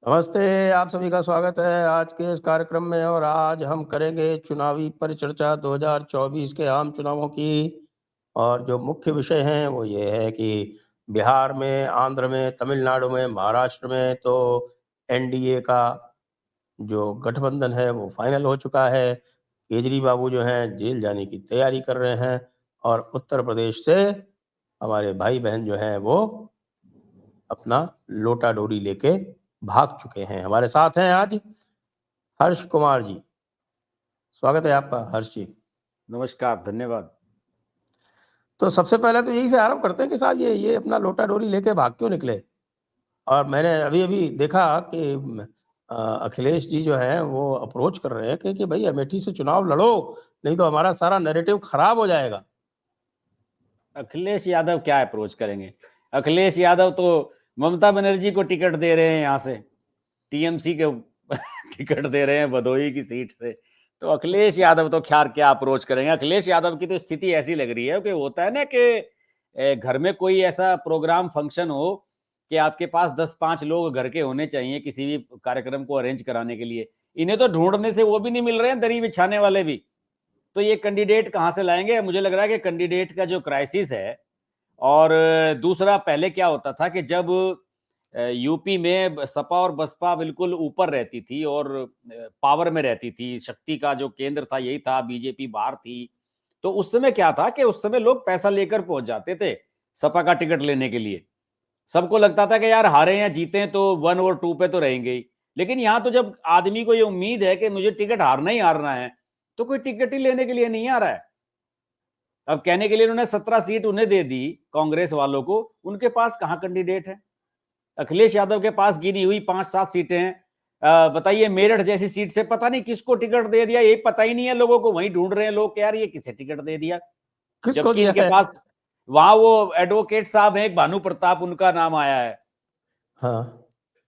नमस्ते, आप सभी का स्वागत है आज के इस कार्यक्रम में। और आज हम करेंगे चुनावी परिचर्चा 2024 के आम चुनावों की। और जो मुख्य विषय हैं वो ये है कि बिहार में, आंध्र में, तमिलनाडु में, महाराष्ट्र में तो एनडीए का जो गठबंधन है वो फाइनल हो चुका है। केजरी बाबू जो हैं जेल जाने की तैयारी कर रहे हैं। और उत्तर प्रदेश से हमारे भाई बहन जो हैं वो अपना लोटा डोरी लेके भाग चुके हैं। हमारे साथ हैं आज हर्ष कुमार जी। स्वागत है आपका हर्ष जी। नमस्कार, धन्यवाद। तो सबसे पहले तो यही से आरंभ करते हैं कि साहब ये अपना लोटा डोरी लेके भाग क्यों निकले। और मैंने अभी अभी देखा कि अखिलेश जी जो हैं वो अप्रोच कर रहे हैं कि भाई अमेठी से चुनाव लड़ो, नहीं तो हमारा सारा नैरेटिव खराब हो जाएगा। अखिलेश यादव क्या अप्रोच करेंगे? अखिलेश यादव तो ममता बनर्जी को टिकट दे रहे हैं, यहाँ से टीएमसी के टिकट दे रहे हैं भदोही की सीट से। तो अखिलेश यादव तो खैर क्या अप्रोच करेंगे। अखिलेश यादव की तो स्थिति ऐसी लग रही है कि होता है ना कि घर में कोई ऐसा प्रोग्राम फंक्शन हो कि आपके पास 10-5 लोग घर के होने चाहिए किसी भी कार्यक्रम को अरेंज कराने के लिए। इन्हें तो ढूंढने से वो भी नहीं मिल रहे हैं, दरी बिछाने वाले भी। तो ये कैंडिडेट कहां से लाएंगे? मुझे लग रहा है कि कैंडिडेट का जो क्राइसिस है। और दूसरा, पहले क्या होता था कि जब यूपी में सपा और बसपा बिल्कुल ऊपर रहती थी और पावर में रहती थी, शक्ति का जो केंद्र था यही था, बीजेपी बाहर थी, तो उस समय क्या था कि उस समय लोग पैसा लेकर पहुंच जाते थे सपा का टिकट लेने के लिए। सबको लगता था कि यार हारे या जीते तो 1 और 2 पे तो रहेंगे ही। लेकिन यहां तो जब आदमी को ये उम्मीद है कि मुझे टिकट हारना ही हारना है, तो कोई टिकट ही लेने के लिए नहीं आ रहा है। अब कहने के लिए उन्होंने 17 सीट उन्हें दे दी कांग्रेस वालों को, उनके पास कहां कैंडिडेट है? अखिलेश यादव के पास गिनी हुई 5-7 सीटें हैं। बताइए, मेरठ जैसी सीट से पता नहीं किसको टिकट दे दिया, ये पता ही नहीं है लोगों को। वहीं ढूंढ रहे हैं लोग कि यार ये किसे टिकट दे दिया, किसको जबकि दिया इनके है? पास वहां वो एडवोकेट साहब हैं, एक भानु प्रताप, उनका नाम आया है, हाँ।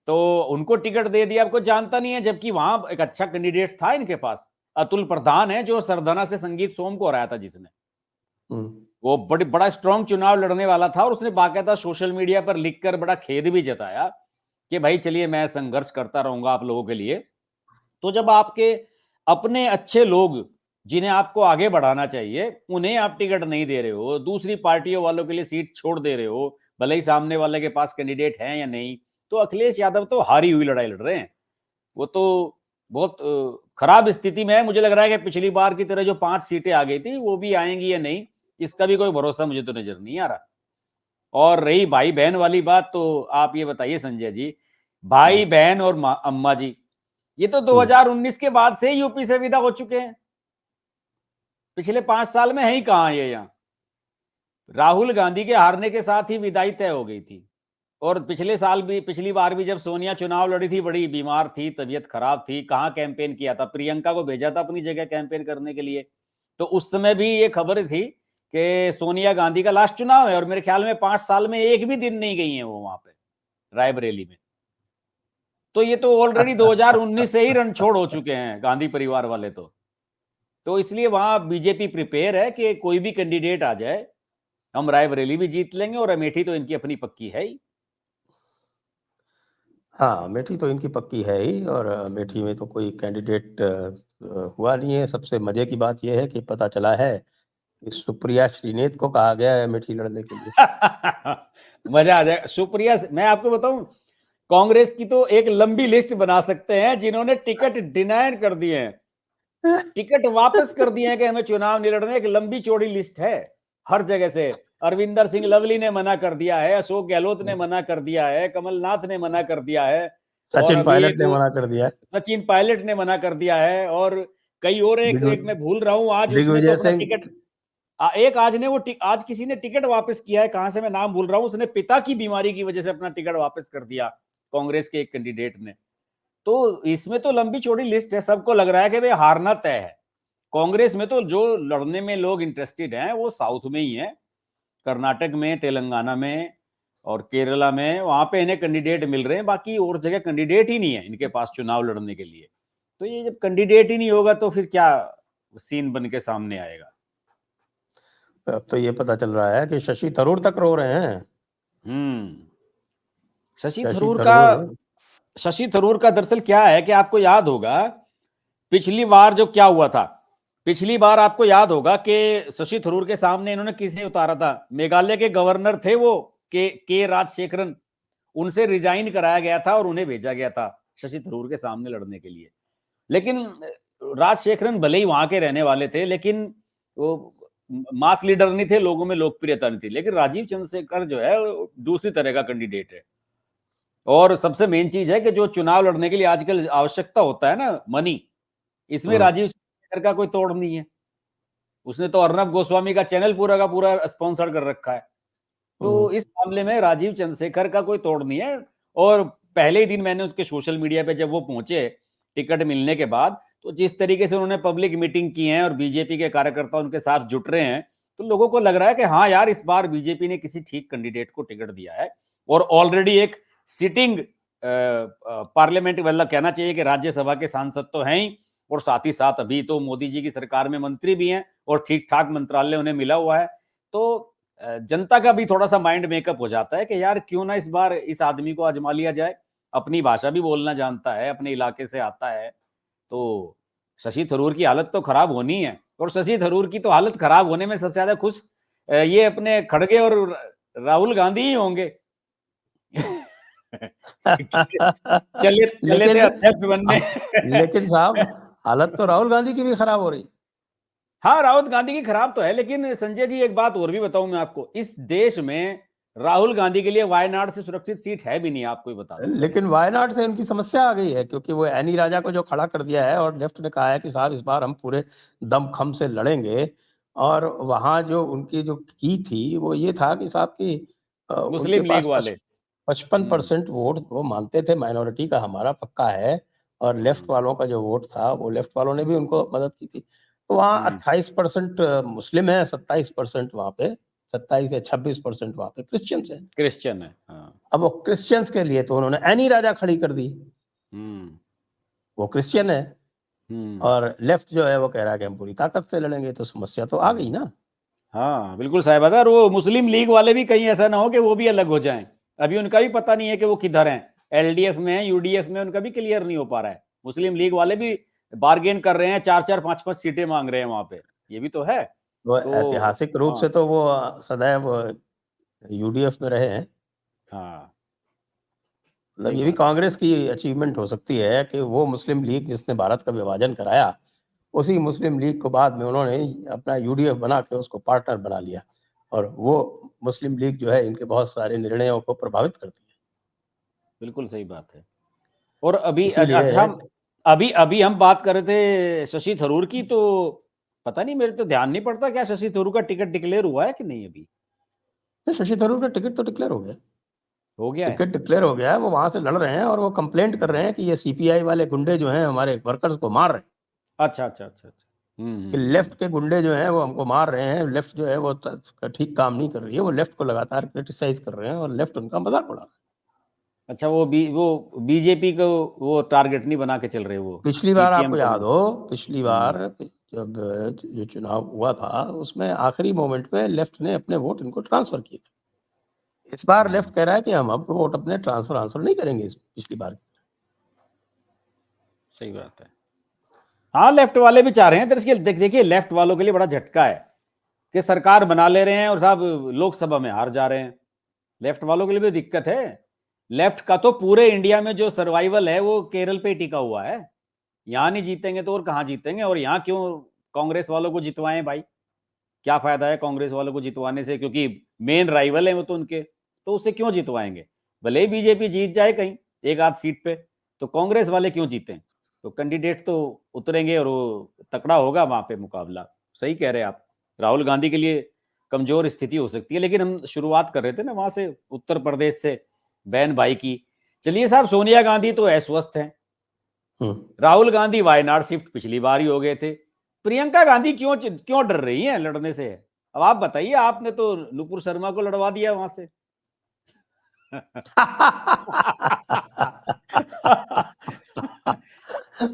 तो उनको टिकट दे दिया। आपको जानता नहीं है, जबकि वहां एक अच्छा कैंडिडेट था इनके पास। अतुल प्रधान है जो सरधना से संगीत सोम को हराया था, जिसने वो बड़ा स्ट्रांग चुनाव लड़ने वाला था। और उसने बाकायदा सोशल मीडिया पर लिखकर बड़ा खेद भी जताया कि भाई चलिए मैं संघर्ष करता रहूंगा आप लोगों के लिए। तो जब आपके अपने अच्छे लोग जिन्हें आपको आगे बढ़ाना चाहिए उन्हें आप टिकट नहीं दे रहे हो, दूसरी पार्टियों वालों के लिए सीट छोड़ दे रहे हो, भले ही सामने वाले के पास कैंडिडेट है या नहीं, तो अखिलेश यादव तो हारी हुई लड़ाई लड़ रहे हैं। वो तो बहुत खराब स्थिति में है। मुझे लग रहा है कि पिछली बार की तरह जो 5 सीटें आ गई थी वो भी आएंगी या नहीं, इसका भी कोई भरोसा मुझे तो नजर नहीं आ रहा। और रही भाई बहन वाली बात, तो आप ये बताइए संजय जी, भाई बहन और अम्मा जी, ये तो 2019 के बाद से यूपी से विदा हो चुके हैं। पिछले 5 साल में है ही कहां ये? यहाँ राहुल गांधी के हारने के साथ ही विदाई तय हो गई थी। और पिछले साल भी, पिछली बार भी जब सोनिया चुनाव लड़ी थी, बड़ी बीमार थी, तबीयत खराब थी, कहां कैंपेन किया था? प्रियंका को भेजा था अपनी जगह कैंपेन करने के लिए। तो उस समय भी ये खबर थी कि सोनिया गांधी का लास्ट चुनाव है, और मेरे ख्याल में 5 साल में एक भी दिन नहीं गई है वो वहां पे रायबरेली में। तो ये तो ऑलरेडी 2019 से ही रण छोड़ हो चुके हैं गांधी परिवार वाले। तो इसलिए वहां बीजेपी प्रिपेयर है कि कोई भी कैंडिडेट आ जाए, हम रायबरेली भी जीत लेंगे, और अमेठी तो इनकी अपनी पक्की है ही। हाँ, अमेठी तो इनकी पक्की है ही। और अमेठी में तो कोई कैंडिडेट हुआ नहीं है। सबसे मजे की बात यह है कि पता चला है कि सुप्रिया श्रीनेत को कहा गया है अमेठी लड़ने के लिए। मजा आ जाएगा। सुप्रिया, मैं आपको बताऊं, कांग्रेस की तो एक लंबी लिस्ट बना सकते हैं जिन्होंने टिकट डिनाय कर दिए हैं, टिकट वापस कर दिए हैं कि हमें चुनाव नहीं लड़ने। एक लंबी चौड़ी लिस्ट है हर जगह से। अरविंदर सिंह लवली ने मना कर दिया है, अशोक गहलोत ने मना कर दिया है, कमलनाथ ने मना कर दिया है, और सचिन अभी पायलट एक ने मना कर दिया है। सचिन पायलट ने मना कर दिया है, और कई और, एक मैं भूल रहा हूं, आज उसने तो दिग्विजय अपना सिंह। टिकट, एक आज ने वो आज किसी ने टिकट वापस किया है, कहां से मैं नाम भूल रहा हूं, उसने पिता की बीमारी की वजह से अपना टिकट वापस कर दिया, कांग्रेस के एक कैंडिडेट ने। तो इसमें तो लंबी चौड़ी लिस्ट है, सबको लग रहा है कि भाई हारना तय है। कांग्रेस में तो जो लड़ने में लोग इंटरेस्टेड हैं वो साउथ में ही है, कर्नाटक में, तेलंगाना में और केरला में, वहां पे इन्हें कैंडिडेट मिल रहे हैं। बाकी और जगह कैंडिडेट ही नहीं है इनके पास चुनाव लड़ने के लिए। तो ये जब कैंडिडेट ही नहीं होगा तो फिर क्या सीन बन के सामने आएगा? अब तो ये पता चल रहा है कि शशि थरूर तक रो रहे हैं। हम्म। शशि शशि थरूर का थरूर। शशि थरूर का दरअसल क्या है कि आपको याद होगा पिछली बार जो क्या हुआ था, पिछली बार आपको याद होगा कि शशि थरूर के सामने इन्होंने किसे उतारा था, मेघालय के गवर्नर थे वो के राजशेखरन, उनसे रिजाइन कराया गया था और उन्हें भेजा गया था शशि थरूर के सामने लड़ने के लिए। लेकिन राजशेखरन भले ही वहां के रहने वाले थे, लेकिन वो मास लीडर नहीं थे, लोगों में लोकप्रियता नहीं थी। लेकिन राजीव चंद्रशेखर जो है दूसरी तरह का कैंडिडेट है। और सबसे मेन चीज है कि जो चुनाव लड़ने के लिए आजकल आवश्यकता होता है ना, मनी, इसमें राजीव चंद्रशेखर का कोई तोड़ नहीं है। उसने तो अर्नब गोस्वामी का चैनल पूरा का पूरा स्पॉन्सर कर रखा है। तो इस मामले में राजीव चंद्रशेखर का कोई तोड़ नहीं है। और पहले ही दिन मैंने उसके सोशल मीडिया पे जब वो पहुंचे टिकट मिलने के बाद, तो जिस तरीके से उन्होंने पब्लिक मीटिंग की है और बीजेपी के कार्यकर्ता उनके साथ जुट रहे हैं, तो लोगों को लग रहा है कि हाँ यार, इस बार बीजेपी ने किसी ठीक कैंडिडेट को टिकट दिया है। और ऑलरेडी एक सिटिंग पार्लियामेंट, मतलब कहना चाहिए कि राज्यसभा के सांसद तो हैं ही, और साथ ही साथ अभी तो मोदी जी की सरकार में मंत्री भी हैं और ठीक ठाक मंत्रालय उन्हें मिला हुआ है। तो जनता का भी थोड़ा सा माइंड मेकअप हो जाता है कि यार क्यों ना इस बार इस आदमी को आजमा लिया जाए, अपनी भाषा भी बोलना जानता है, अपने इलाके से आता है। तो शशि थरूर की हालत तो खराब होनी है, और शशि थरूर की तो हालत खराब होने में सबसे ज्यादा खुश ये अपने खड़गे और राहुल गांधी ही होंगे। चले चले थे अध्यक्ष बनने। लेकिन साहब, हालत तो राहुल गांधी की भी खराब हो रही। हाँ, राहुल गांधी की खराब तो है, लेकिन संजय जी एक बात और भी बताऊं मैं आपको, इस देश में राहुल गांधी के लिए वायनाड से सुरक्षित सीट है भी नहीं, आपको ही बता दूं। लेकिन वायनाड से उनकी समस्या आ गई है, क्योंकि वो एनी राजा को जो खड़ा कर दिया है और लेफ्ट ने कहा है कि साहब इस बार हम पूरे दमखम से लड़ेंगे। और वहां जो उनकी जो की थी वो ये था कि साहब की मुस्लिम लीग वाले 55% वोट वो मानते थे माइनॉरिटी का हमारा पक्का है, और लेफ्ट वालों का जो वोट था वो लेफ्ट वालों ने भी उनको मदद की थी। तो वहाँ 28% मुस्लिम है, 27% वहाँ पे, 27 या 26% वहाँ पे क्रिश्चियंस है। क्रिश्चियन है। हाँ। अब वो क्रिश्चियंस के लिए तो उन्होंने एनी राजा खड़ी कर दी। वो क्रिश्चियन है और लेफ्ट जो है वो कह रहा है कि हम पूरी ताकत से लड़ेंगे, तो समस्या तो आ गई ना। हाँ बिल्कुल साहिब, और वो मुस्लिम लीग वाले भी कहीं ऐसा ना हो कि वो भी अलग हो जाएं। अभी उनका भी पता नहीं है कि वो किधर हैं, एलडीएफ में है, यूडीएफ में, उनका भी क्लियर नहीं हो पा रहा है। मुस्लिम लीग वाले भी बार्गेन कर रहे हैं, 4-4, 5-5 सीटें मांग रहे हैं वहां पे, ये भी तो है। वो तो ऐतिहासिक रूप से तो वो सदैव यूडीएफ में रहे हैं। हाँ, मतलब ये भी कांग्रेस की अचीवमेंट हो सकती है कि वो मुस्लिम लीग जिसने भारत का विभाजन कराया, उसी मुस्लिम लीग को बाद में उन्होंने अपना यूडीएफ बना के उसको पार्टनर बना लिया, और वो मुस्लिम लीग जो है इनके बहुत सारे निर्णयों को प्रभावित करती है। बिल्कुल सही बात है। और अभी इसीलिए अभी हम बात कर रहे थे शशि थरूर की, तो पता नहीं, मेरे तो ध्यान नहीं पड़ता क्या शशि थरूर का टिकट डिक्लेयर हुआ है कि नहीं अभी। शशि थरूर का टिकट तो डिक्लेयर हो गया, टिकट डिक्लेयर हो गया है। वो वहां से लड़ रहे हैं और वो कंप्लेंट कर रहे हैं कि ये सीपीआई वाले गुंडे जो हैं हमारे वर्कर्स को मार रहे हैं। अच्छा अच्छा अच्छा अच्छा। कि लेफ्ट के गुंडे जो हैं वो हमको मार रहे हैं, लेफ्ट जो है वो ठीक काम नहीं कर रही है, वो लेफ्ट को लगातार क्रिटिसाइज कर रहे हैं और लेफ्ट उनका मजाक उड़ा रहा है। अच्छा, वो बीजेपी को वो टारगेट नहीं बना के चल रहे वो। पिछली बार आपको याद हो, पिछली बार जब जो चुनाव हुआ था उसमें आखिरी मोमेंट पे लेफ्ट ने अपने वोट इनको ट्रांसफर किए थे। इस बार लेफ्ट कह रहा है कि हम अब वोट अपने ट्रांसफर नहीं करेंगे इस पिछली बार। सही बात है। हाँ, लेफ्ट वाले भी चाह रहे हैं दरअसल। देखिए, लेफ्ट वालों के लिए बड़ा झटका है कि सरकार बना ले रहे हैं और साहब लोकसभा में हार जा रहे हैं। लेफ्ट वालों के लिए भी दिक्कत है। लेफ्ट का तो पूरे इंडिया में जो सर्वाइवल है वो केरल पे टिका हुआ है। यहां नहीं जीतेंगे तो और कहां जीतेंगे, और यहां क्यों कांग्रेस वालों को जितवाएं भाई, क्या फायदा है कांग्रेस वालों को जितवाने से, क्योंकि मेन राइवल है वो तो उनके, तो उससे क्यों जितवाएंगे। भले ही बीजेपी जीत जाए कहीं एक आध सीट पे, तो कांग्रेस वाले क्यों जीतें। तो कैंडिडेट तो उतरेंगे और वो तकड़ा होगा वहां पे मुकाबला। सही कह रहे हैं आप, राहुल गांधी के लिए कमजोर स्थिति हो सकती है। लेकिन हम शुरुआत कर रहे थे ना वहां से, उत्तर प्रदेश से, बहन भाई की। चलिए साहब, सोनिया गांधी तो अस्वस्थ हैं, राहुल गांधी वायनाड शिफ्ट पिछली बार ही हो गए थे। प्रियंका गांधी क्यों क्यों डर रही हैं लड़ने से। अब आप बताइए, आपने तो नुपुर शर्मा को लड़वा दिया वहां से।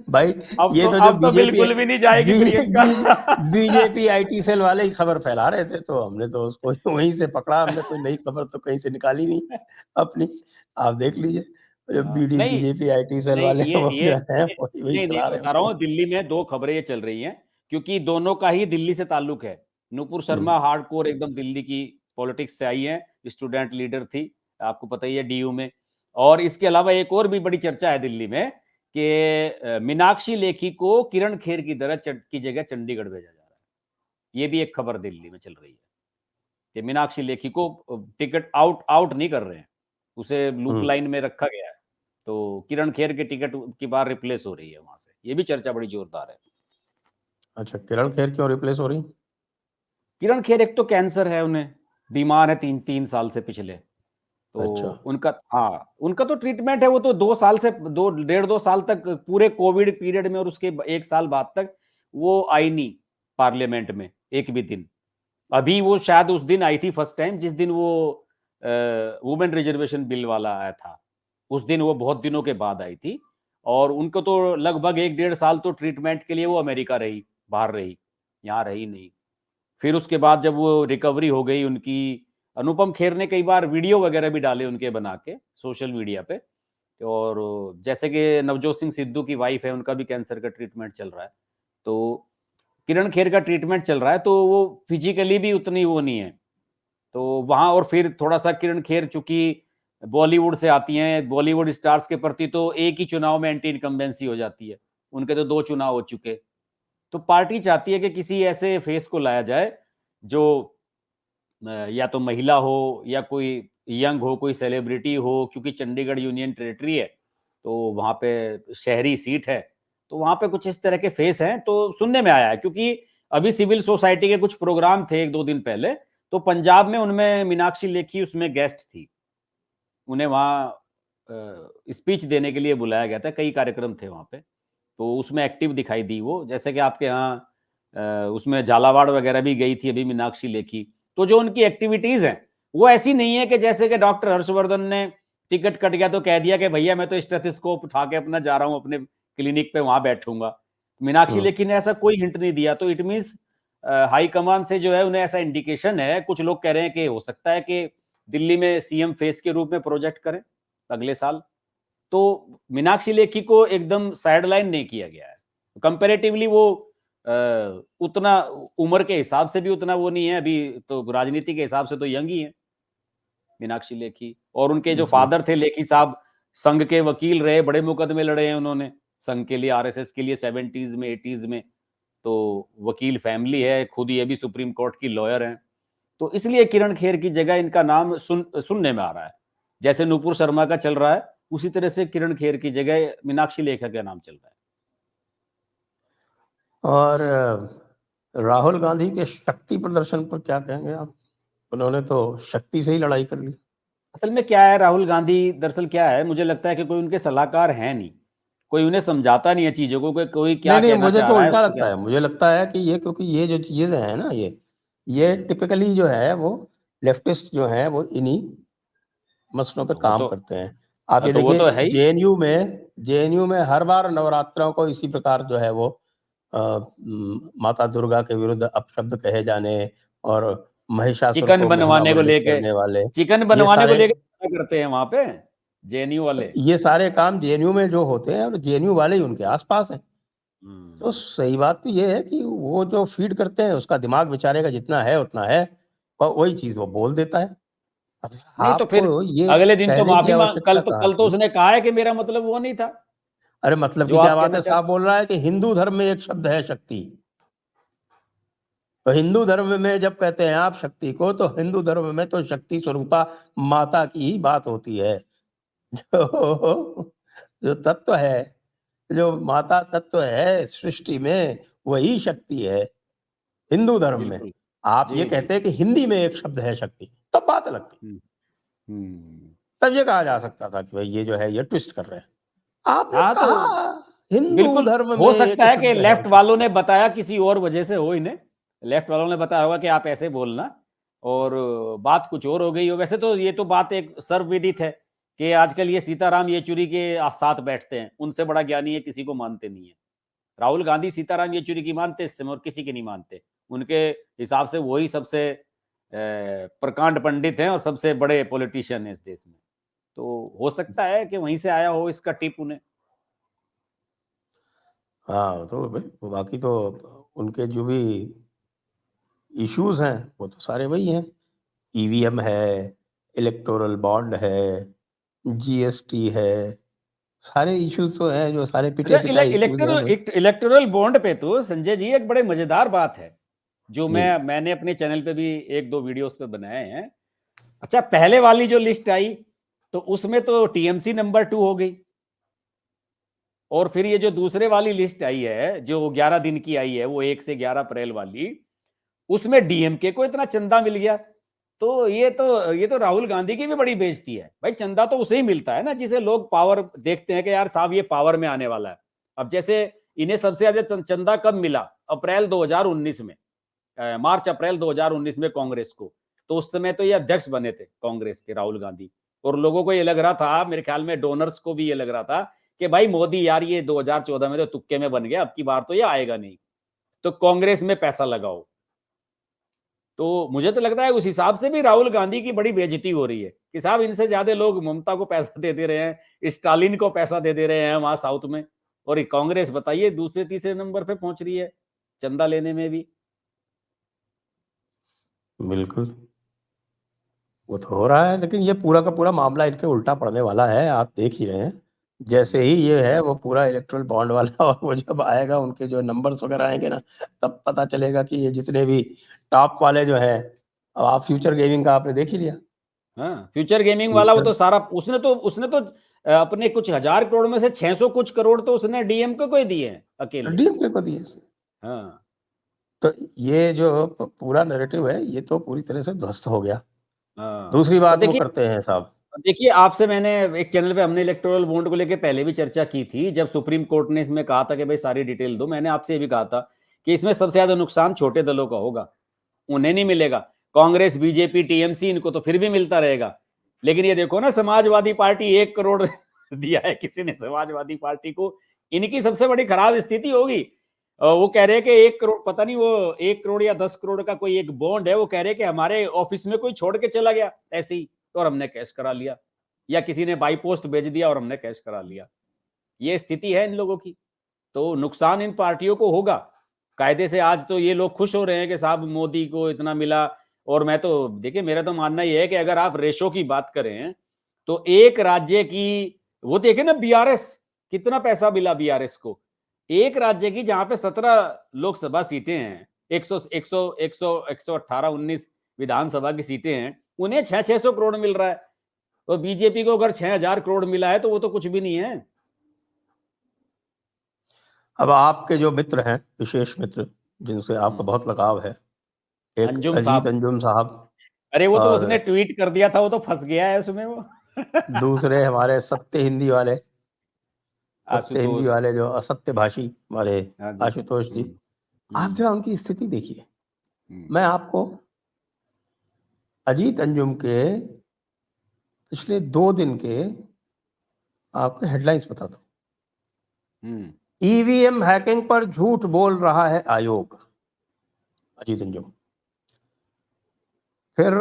भाई अब ये तो जो अब तो बिल्कुल भी नहीं जाएगी प्रियंका। बीजेपी आईटी सेल वाले ही खबर फैला रहे थे, तो हमने तो उसको वहीं से पकड़ा। हमने कोई नई खबर तो कहीं से निकाली नहीं अपनी, आप देख लीजिए। जो बीडी नहीं बीजेपी आईटी सेल नहीं वाले ये वो ये जो है ये वही नहीं नहीं चला रहे हैं बता रहा उसको। हूँ, दिल्ली में 2 खबरें ये चल रही हैं, क्योंकि दोनों का ही दिल्ली से ताल्लुक है। नुपुर शर्मा हार्डकोर एकदम दिल्ली की पॉलिटिक्स से आई है, स्टूडेंट लीडर थी, आपको पता ही है डीयू में। और इसके अलावा एक और भी बड़ी चर्चा है दिल्ली में कि मीनाक्षी लेखी को किरण खेर की जगह चंडीगढ़ भेजा जा रहा है। ये भी एक खबर दिल्ली में चल रही है कि मीनाक्षी लेखी को टिकट आउट आउट नहीं कर रहे हैं, उसे लूप लाइन में रखा गया है। तो किरण खेर के टिकट की बार रिप्लेस हो रही है वहां से, ये भी चर्चा बड़ी जोरदार है। अच्छा, किरण खेर क्यों रिप्लेस हो रही? किरण खेर एक तो कैंसर है, उन्हें बीमार है 3 साल से पिछले, तो अच्छा। उनका, हाँ उनका तो ट्रीटमेंट है, वो तो 2 साल से 2 1.5 2 साल तक पूरे कोविड पीरियड में और उसके 1 साल बाद तक वो आई नहीं पार्लियामेंट में एक भी दिन। अभी वो शायद उस दिन आई थी फर्स्ट टाइम जिस दिन वो वुमेन रिजर्वेशन बिल वाला आया था, उस दिन वो बहुत दिनों के बाद आई थी। और उनको तो लगभग 1 1.5 साल तो ट्रीटमेंट के लिए वो अमेरिका रही, बाहर रही, यहाँ रही नहीं। फिर उसके बाद जब वो रिकवरी हो गई उनकी, अनुपम खेर ने कई बार वीडियो वगैरह भी डाले उनके बना के सोशल मीडिया पे। और जैसे कि नवजोत सिंह सिद्धू की वाइफ है, उनका भी कैंसर का ट्रीटमेंट चल रहा है, तो किरण खेर का ट्रीटमेंट चल रहा है, तो वो फिजिकली भी उतनी वो नहीं है, तो वहां और फिर थोड़ा सा किरण खेर चूंकि बॉलीवुड से आती हैं, बॉलीवुड स्टार्स के प्रति तो एक ही चुनाव में एंटी इनकम्बेंसी हो जाती है, उनके तो 2 चुनाव हो चुके। तो पार्टी चाहती है कि किसी ऐसे फेस को लाया जाए जो या तो महिला हो या कोई यंग हो, कोई सेलिब्रिटी हो, क्योंकि चंडीगढ़ यूनियन टेरिटरी है, तो वहां पे शहरी सीट है, तो वहां पे कुछ इस तरह के फेस हैं। तो सुनने में आया है, क्योंकि अभी सिविल सोसाइटी के कुछ प्रोग्राम थे 1 2 दिन पहले, तो पंजाब में उनमें मीनाक्षी लेखी उसमें गेस्ट थी, उन्हें वहां स्पीच देने के लिए बुलाया गया था, कई कार्यक्रम थे वहां पे, तो उसमें एक्टिव दिखाई दी वो, जैसे कि आपके यहाँ उसमें झालावाड़ वगैरह भी गई थी अभी मीनाक्षी लेखी। तो जो उनकी एक्टिविटीज हैं वो ऐसी नहीं है कि जैसे कि डॉक्टर हर्षवर्धन ने टिकट कट गया तो कह दिया कि भैया मैं तो स्टेथोस्कोप उठा के अपना जा रहा हूं अपने क्लिनिक पे, वहां बैठूंगा। मीनाक्षी लेखी ने ऐसा कोई हिंट नहीं दिया, तो इट मीन्स हाई कमान से जो है उन्हें ऐसा इंडिकेशन है। कुछ लोग कह रहे हैं कि हो सकता है कि दिल्ली में सीएम फेस के रूप में प्रोजेक्ट करें अगले साल। तो मीनाक्षी लेखी को एकदम साइडलाइन नहीं किया गया है, कंपैरेटिवली वो उतना उम्र के हिसाब से भी उतना वो नहीं है, अभी तो राजनीति के हिसाब से तो यंग ही है मीनाक्षी लेखी। और उनके जो जी। फादर थे लेखी साहब, संघ के वकील रहे, बड़े मुकदमे लड़े हैं उन्होंने संघ के लिए, आरएसएस के लिए 70s में 80s में, तो वकील फैमिली है, खुद ये भी सुप्रीम कोर्ट की लॉयर हैं। तो इसलिए किरण खेर की जगह इनका नाम सुनने में आ रहा है, जैसे नुपुर शर्मा का चल रहा है उसी तरह से किरण खेर की जगह मीनाक्षी लेखी का नाम चल रहा है। और राहुल गांधी के शक्ति प्रदर्शन पर क्या कहेंगे आप? उन्होंने तो शक्ति से ही लड़ाई कर ली। असल में क्या है, राहुल गांधी दरअसल क्या है, मुझे लगता है कि कोई उनके सलाहकार है नहीं, कोई उन्हें समझाता नहीं है चीजों को, कोई क्या नहीं, कहना मुझे चाह तो रहा है उल्टा उसको लगता क्या। है। मुझे लगता है कि ये, क्योंकि ये जो चीजें हैं ना, ये टिपिकली जो है वो लेफ्टिस्ट जो है वो इन्हीं मसलों पे वो काम तो करते हैं। आप ये वो देखिए, तो है ही। जेएनयू में हर बार नवरात्रों को इसी प्रकार जो है वो माता दुर्गा के विरुद्ध अपशब्द कहे जाने और महिषासुर चिकन को महिमा बनवाने को मंडित लेके, करने वाले, चिकन ये बनवाने को सारे लेके क्या करते हैं वहां पे जेएनयू वाले। ये सारे काम जेएनयू में जो होते हैं, और जेएनयू वाले ही उनके आसपास हैं। तो हम्म, सही बात तो ये है कि वो जो फीड करते हैं, उसका दिमाग बेचारे का जितना है उतना है, और वही चीज वो बोल देता है। अब नहीं तो फिर आपको ये अगले दिन तो कहने की माफी मांग, आवश्यकता कहाँ कल तो थी? उसने कहा है कि मेरा मतलब वो नहीं था अरे मतलब जो की क्या आप बात कहना है, चाहते। साहब बोल रहा है कि हिंदू धर्म में एक शब्द है शक्ति। तो हिंदू धर्म में जब कहते हैं आप शक्ति को, तो हिंदू धर्म में तो शक्ति स्वरूपा माता की ही बात होती है। जो जो तत्व है, जो माता तत्व है सृष्टि में, वही शक्ति है हिंदू धर्म में। बिल्कुल। आप ये जी जी। कहते हैं कि हिंदी में एक शब्द है शक्ति, तब बात अलग थी। हम्म, हम्म। तब ये कहा जा सकता था कि भाई ये जो है ये ट्विस्ट कर रहे हैं। आपने हाँ तो कहा हिंदू बिल्कुल धर्म में हो एक सकता है कि शब्द है लेफ्ट वालों शक्ति। ने बताया किसी और वजह से हो, इन्हें लेफ्ट वालों ने बताया होगा कि आप ऐसे बोलना, और बात कुछ और हो गई हो। वैसे तो ये तो बात एक सर्वविदित है कि आजकल ये सीताराम येचुरी के साथ बैठते हैं, उनसे बड़ा ज्ञानी है किसी को मानते नहीं है। राहुल गांधी सीताराम येचुरी की मानते इस समय, और किसी की नहीं मानते। उनके हिसाब से वही सबसे प्रकांड पंडित हैं और सबसे बड़े पॉलिटिशियन हैं इस देश में। तो हो सकता है कि वहीं से आया हो इसका टिप उन्हें। हाँ, तो भाई वो बाकी तो उनके जो भी इश्यूज हैं वो तो सारे वही हैं। ईवीएम है, इलेक्टोरल बॉन्ड है, जीएसटी है, सारे इश्यूज तो हैं जो सारे अच्छा, पिटे पिटाई इश्यूज हैं भाई। इलेक्टोरल बॉन्ड पे तो संजय जी एक बड़े मजेदार बात है, जो जी। मैंने अपने चैनल पे भी एक दो वीडियोस पे बनाए हैं। अच्छा, पहले वाली जो लिस्ट आई तो उसमें तो टीएमसी नंबर 2 हो गई, और फिर ये जो दूसरे वाली लिस्ट आई है जो 11 दिन की आई है, वो 1 से 11 अप्रैल वाली, उसमें डीएमके को इतना चंदा मिल गया। तो ये तो राहुल गांधी की भी बड़ी बेइज्जती है भाई। चंदा तो उसे ही मिलता है ना जिसे लोग पावर देखते हैं कि यार साहब ये पावर में आने वाला है। अब जैसे इन्हें सबसे ज्यादा चंदा कब मिला? अप्रैल 2019 में, मार्च अप्रैल 2019 में कांग्रेस को। तो उस समय तो ये अध्यक्ष बने थे कांग्रेस के राहुल गांधी, और लोगों को ये लग रहा था, मेरे ख्याल में डोनर्स को भी ये लग रहा था कि भाई मोदी यार ये 2014 में तो तुक्के में बन गया, अब की बार तो ये आएगा नहीं, तो कांग्रेस में पैसा लगाओ। तो मुझे तो लगता है उस हिसाब से भी राहुल गांधी की बड़ी बेइज्जती हो रही है कि साहब इनसे ज्यादा लोग ममता को पैसा दे रहे हैं, स्टालिन को पैसा दे रहे हैं वहां साउथ में, और कांग्रेस बताइए दूसरे तीसरे नंबर पे पहुंच रही है चंदा लेने में भी। बिल्कुल, वो तो हो रहा है, लेकिन ये पूरा का पूरा मामला इनके उल्टा पड़ने वाला है, आप देख ही रहे हैं। जैसे ही ये है वो पूरा इलेक्टोरल बॉन्ड वाला और वो जब आएगा उनके जो नंबर्स वगैरह आएंगे ना, तब पता चलेगा कि ये जितने भी टॉप वाले जो हैं, अब आप फ्यूचर गेमिंग का आपने देख ही लिया। हाँ, फ्यूचर गेमिंग वाला वो फ्यूचर तो सारा उसने तो अपने कुछ 1000 करोड़ में से 600 कुछ करोड़ तो उसने डीएमके को ही दिए हैं अकेले। डीएमके को दिए। हाँ, तो ये जो पूरा नैरेटिव है ये तो पूरी तरह से ध्वस्त हो गया। हाँ। दूसरी और बात वो देखिए, करते हैं साहब। आपसे मैंने एक चैनल पे हमने इलेक्टोरल बॉन्ड को लेके पहले भी चर्चा की थी, जब सुप्रीम कोर्ट ने इसमें कहा था कि भाई सारी डिटेल दो। मैंने आपसे ये भी कहा था कि इसमें सबसे ज्यादा नुकसान छोटे दलों का होगा, उन्हें नहीं मिलेगा। कांग्रेस, बीजेपी, टीएमसी, इनको तो फिर भी मिलता रहेगा। लेकिन ये देखो ना, समाजवादी पार्टी 1 करोड़ दिया है किसी ने समाजवादी पार्टी को, इनकी सबसे बड़ी खराब स्थिति होगी। वो कह रहे हैं कि 1 करोड़, पता नहीं वो 1 करोड़ या 10 करोड़ का कोई एक बॉन्ड है, वो कह रहे हैं कि हमारे ऑफिस में कोई छोड़ के चला गया ऐसे ही, और हमने कैश करा लिया, या किसी ने बाई पोस्ट भेज दिया और हमने कैश करा लिया। ये स्थिति है इन लोगों की। तो नुकसान इन पार्टियों को होगा कायदे से। आज तो ये लोग खुश हो रहे हैं कि साहब मोदी को इतना मिला। और मैं तो देखिए, मेरा तो मानना ये है कि अगर आप रेशो की बात करें तो एक राज्य की, वो देखे ना बीआरएस, कितना पैसा मिला बीआरएस को। एक राज्य की जहां पे 17 लोकसभा सीटें हैं, 118 19 विधानसभा की सीटें हैं, उन्हें 600 करोड़ मिल रहा है। और बीजेपी को अगर 6000 करोड़ मिला है तो वो तो कुछ भी नहीं है। अब आपके जो मित्र हैं, विशेष मित्र जिनसे आपका बहुत लगाव है, एक अंजुम अजीत साहब, अंजुम साहब, अरे वो तो और उसने ट्वीट कर दिया था, वो तो फंस गया है उसमें वो। दूसरे हमारे सत्य हिंदी वाले, सत्य हिंदी आशुतोष। वाले जो असत्य भाषी हमारे हाँ जी। आशुतोष जी। आप हम्म, जरा उनकी स्थिति देखिए। हम्म, मैं आपको अजीत अंजुम के पिछले 2 दिन के आपको हेडलाइंस बताता हूँ। हम्म, ईवीएम हैकिंग पर झूठ बोल रहा है आयोग, अजीत अंजुम। फिर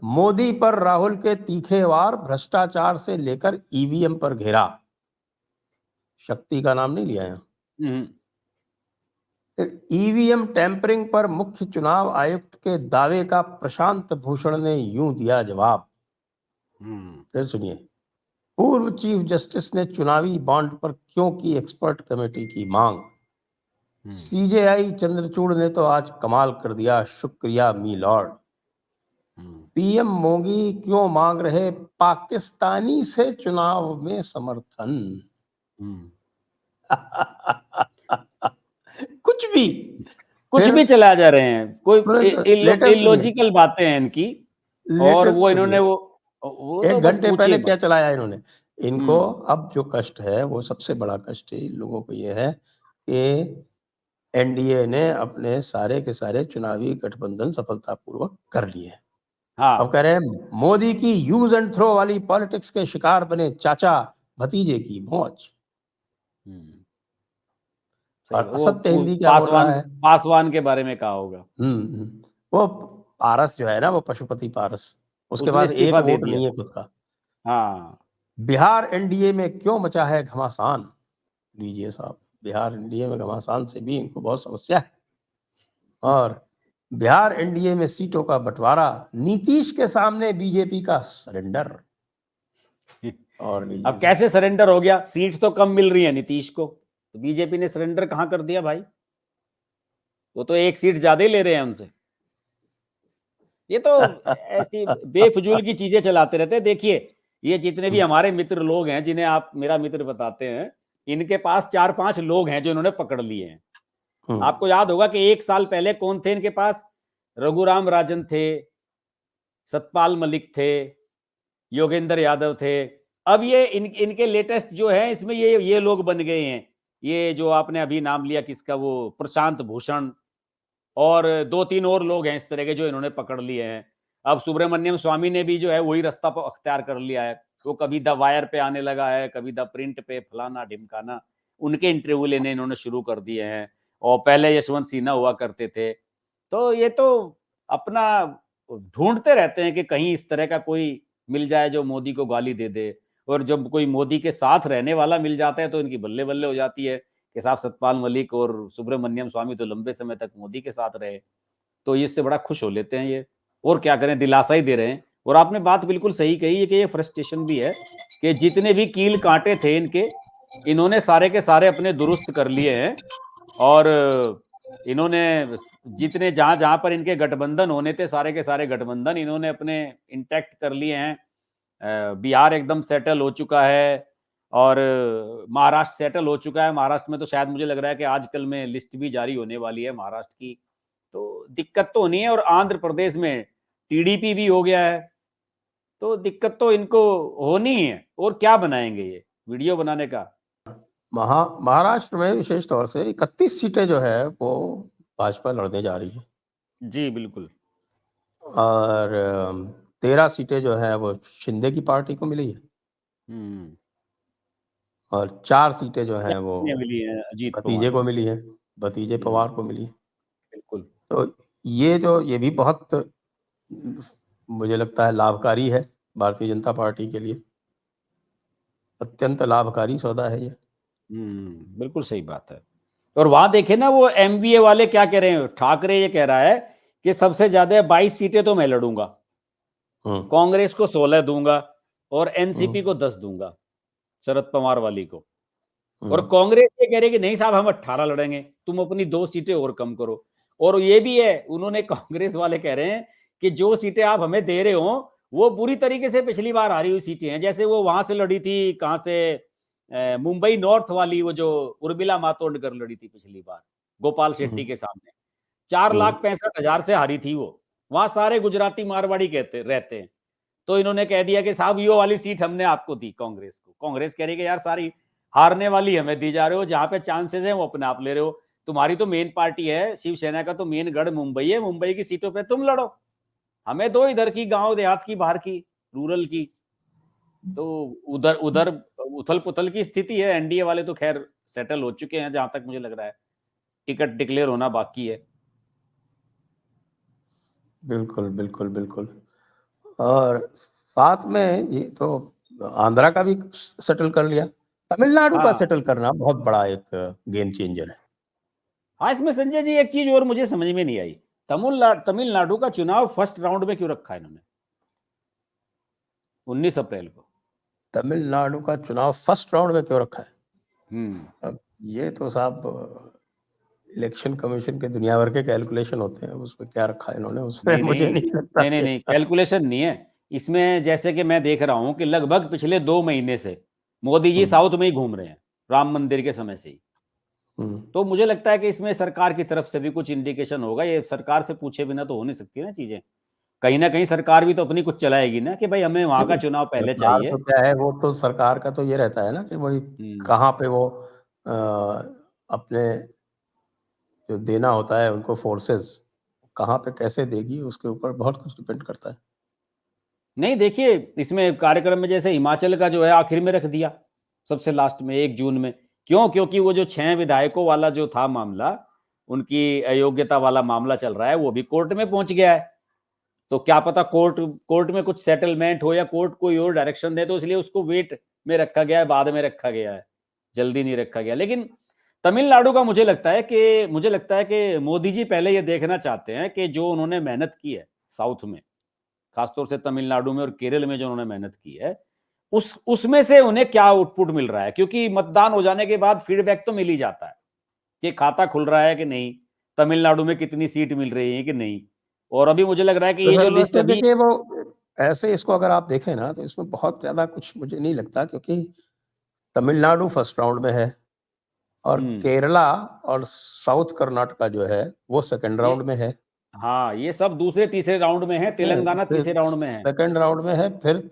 मोदी पर राहुल के तीखे वार, भ्रष्टाचार से लेकर ईवीएम पर घेरा, शक्ति का नाम नहीं लिया यहाँ। हम्म, फिर ईवीएम टैंपरिंग पर मुख्य चुनाव आयुक्त के दावे का प्रशांत भूषण ने यूं दिया जवाब। फिर सुनिए, पूर्व चीफ जस्टिस ने चुनावी बॉन्ड पर क्यों की एक्सपर्ट कमेटी की मांग। सीजेआई चंद्रचूड़ ने तो आज कमाल कर दिया, शुक्रिया मी लॉर्ड। पीएम मोदी क्यों मांग रहे पाकिस्तानी से चुनाव में समर्थन। कुछ फिर भी चला जा रहे हैं, कोई लेटेस्ट सुनिए, इलॉजिकल बातें हैं इनकी। और लेटेस्ट वो इन्होंने सुनिए। वो तो 1 बस घंटे पूछिए पहले क्या मत। चलाया इन्होंने। इनको अब जो कष्ट है, वो सबसे बड़ा कष्ट है इन लोगों को, ये है कि एनडीए ने अपने सारे के सारे चुनावी गठबंधन सफलतापूर्वक कर लिए हैं। अब हाँ, कह रहे हैं मोदी की यूज एंड थ्रो वाली पॉलिटिक्स के शिकार बने चाचा भतीजे की मौज। सही। और असत्य वो हिंदी क्या बोल रहा पासवान है। पासवान के बारे में कहा होगा। वो पारस जो है ना, वो पशुपति पारस, उसके उसने पास एक इस्तीफा दे वोट दिया। नहीं है खुद का। हाँ, बिहार एनडीए में क्यों मचा है घमासान? लीजिए साहब, बिहार एनडीए में घमासान से भी इनको बहुत समस्या है। और बिहार एनडीए में सीटों का बंटवारा, नीतीश के सामने बीजेपी का सरेंडर। और अब कैसे सरेंडर हो गया? सीट तो कम मिल रही है नीतीश को, तो बीजेपी ने सरेंडर कहां कर दिया भाई? वो तो एक सीट ज्यादा ही ले रहे हैं उनसे। ये तो ऐसी बेफजूल की चीजें चलाते रहते हैं। देखिए, ये जितने भी हमारे मित्र लोग हैं, जिन्हें आप मेरा मित्र बताते हैं, इनके पास 4-5 लोग हैं जो इन्होंने पकड़ लिए हैं। आपको याद होगा कि 1 साल पहले कौन थे इनके पास? रघुराम राजन थे, सतपाल मलिक थे, योगेंद्र यादव थे। अब ये इनके लेटेस्ट जो है, इसमें ये लोग बन गए हैं। ये जो आपने अभी नाम लिया, किसका, वो प्रशांत भूषण, और 2-3 और लोग हैं इस तरह के जो इन्होंने पकड़ लिए हैं। अब सुब्रमण्यम स्वामी ने भी जो है वही रास्ता अख्तियार कर लिया है। वो कभी द वायर पे आने लगा है, कभी द प्रिंट पे, फलाना ढिमकाना, उनके इंटरव्यू लेने इन्होंने शुरू कर दिए हैं। और पहले यशवंत सिन्हा हुआ करते थे। तो ये तो अपना ढूंढते रहते हैं कि कहीं इस तरह का कोई मिल जाए जो मोदी को गाली दे दे। और जब कोई मोदी के साथ रहने वाला मिल जाता है तो इनकी बल्ले बल्ले हो जाती है कि साहब सतपाल मलिक और सुब्रमण्यम स्वामी तो लंबे समय तक मोदी के साथ रहे, तो इससे बड़ा खुश हो लेते हैं ये। और क्या करें, दिलासा ही दे रहे हैं। और आपने बात बिल्कुल सही कही है कि ये फ्रस्ट्रेशन भी है कि जितने भी कील कांटे थे इनके, इन्होंने सारे के सारे अपने दुरुस्त कर लिए हैं। और इन्होंने जितने जहां जहां पर इनके गठबंधन होने थे, सारे के सारे गठबंधन इन्होंने अपने इंटैक्ट कर लिए हैं। बिहार एकदम सेटल हो चुका है, और महाराष्ट्र सेटल हो चुका है। महाराष्ट्र में तो शायद मुझे लग रहा है कि आजकल में लिस्ट भी जारी होने वाली है महाराष्ट्र की, तो दिक्कत तो नहीं है। और आंध्र प्रदेश में टीडीपी भी हो गया है, तो दिक्कत तो इनको होनी है। और क्या बनाएंगे ये वीडियो बनाने का? महाराष्ट्र में विशेष तौर से 31 सीटें जो है वो भाजपा लड़ने जा रही है। जी बिल्कुल। और 13 सीटें जो है वो शिंदे की पार्टी को मिली है। और 4 सीटें जो हैं वो मिली है अजीत भतीजे को मिली है, भतीजे पवार को मिली है। बिल्कुल। तो ये भी बहुत मुझे लगता है लाभकारी है भारतीय जनता पार्टी के लिए। अत्यंत लाभकारी सौदा है ये। बिल्कुल सही बात है। और वहां देखे ना, वो एमबीए वाले क्या कह रहे हैं, ठाकरे ये कह रहा है कि सबसे ज्यादा 22 सीटें तो मैं लड़ूंगा, कांग्रेस को 16 दूंगा और एनसीपी को 10 दूंगा, शरद पवार वाली को। और कांग्रेस ये कह रही है कि नहीं साहब, हम 18 लड़ेंगे, तुम अपनी 2 सीटें और कम करो। और ये भी है, उन्होंने कांग्रेस वाले कह रहे हैं कि जो सीटें आप हमें दे रहे हो वो बुरी तरीके से पिछली बार हारी हुई सीटें हैं। जैसे वो वहां से लड़ी थी, कहां से, मुंबई नॉर्थ वाली, वो जो उर्मिला मातोंडकर लड़ी थी पिछली बार गोपाल शेट्टी के सामने, 4,65,000 से हारी थी वो। वहां सारे गुजराती मारवाड़ी कहते रहते हैं। तो इन्होंने कह दिया कि साहब ये वाली सीट हमने आपको दी, कांग्रेस को। कांग्रेस कह रही है कि यार सारी हारने वाली हमें दी जा रहे हो, जहां पे चांसेस हैं वो अपने आप ले रहे हो। तुम्हारी तो मेन पार्टी है, शिवसेना का तो मेन गढ़ मुंबई है, मुंबई की सीटों पे तुम लड़ो, हमें दो इधर की, गांव देहात की, बाहर की, रूरल की। तो उधर उधर उथल पुथल की स्थिति है। एनडीए वाले तो खैर सेटल हो चुके हैं, जहां तक मुझे लग रहा है टिकट डिक्लेयर होना बाकी है। बिल्कुल बिल्कुल बिल्कुल। और साथ में ये तो आंध्रा का भी सेटल कर लिया, तमिलनाडु का सेटल करना बहुत बड़ा एक गेम चेंजर है। हाँ, इसमें संजय जी एक चीज और मुझे समझ में नहीं आई, तमिलनाडु का चुनाव फर्स्ट राउंड में क्यों रखा है इन्होंने 19 अप्रैल को? तमिलनाडु का चुनाव फर्स्ट राउंड में क्यों रखा है? अब ये तो साहब इलेक्शन कमीशन के दुनिया भर के कैलकुलेशन होते हैं, उसमें क्या रखा है इन्होंने, उसमें मुझे नहीं लगता। नहीं कैलकुलेशन नहीं है इसमें। जैसे कि मैं देख रहा हूं कि लगभग पिछले 2 महीने से मोदी जी साउथ में ही घूम रहे हैं, राम मंदिर के समय से ही। तो मुझे लगता है कि इसमें सरकार की तरफ से भी कुछ इंडिकेशन होगा। ये सरकार से पूछे बिना तो हो नहीं सकती ना चीजें। कहीं ना कहीं सरकार भी तो अपनी कुछ चलाएगी ना, कि भाई हमें वहां का चुनाव पहले चाहिए। तो क्या है, वो तो सरकार का तो ये रहता है ना कि वही कहाँ पे वो अपने जो देना होता है उनको फोर्सेस कहाँ पे कैसे देगी, उसके ऊपर बहुत कुछ डिपेंड करता है। नहीं देखिए, इसमें कार्यक्रम में जैसे हिमाचल का जो है आखिर में रख दिया, सबसे लास्ट में 1 जून में। क्यों? क्योंकि वो जो 6 विधायकों वाला जो था मामला, उनकी अयोग्यता वाला मामला चल रहा है, वो भी कोर्ट में पहुंच गया है। तो क्या पता कोर्ट में कुछ सेटलमेंट हो या कोर्ट कोई और डायरेक्शन दे, तो इसलिए उसको वेट में रखा गया है, बाद में रखा गया है, जल्दी नहीं रखा गया। लेकिन तमिलनाडु का मुझे लगता है कि मोदी जी पहले ये देखना चाहते हैं कि जो उन्होंने मेहनत की है साउथ में, खासतौर से तमिलनाडु में और केरल में जो उन्होंने मेहनत की है, उसमें से उन्हें क्या आउटपुट मिल रहा है। क्योंकि मतदान हो जाने के बाद फीडबैक तो मिल ही जाता है कि खाता खुल रहा है कि नहीं, तमिलनाडु में कितनी सीट मिल रही है कि नहीं। और अभी मुझे लग रहा है कि ये जो लिस्ट अभी देखिए, वो ऐसे इसको अगर आप देखें ना, तो इसमें बहुत ज्यादा कुछ मुझे नहीं लगता, क्योंकि तमिलनाडु फर्स्ट राउंड में है और केरला और साउथ कर्नाटका जो है वो सेकंड राउंड में है। हाँ, ये सब दूसरे तीसरे राउंड में है, तेलंगाना तीसरे राउंड में है, सेकंड राउंड में है, फिर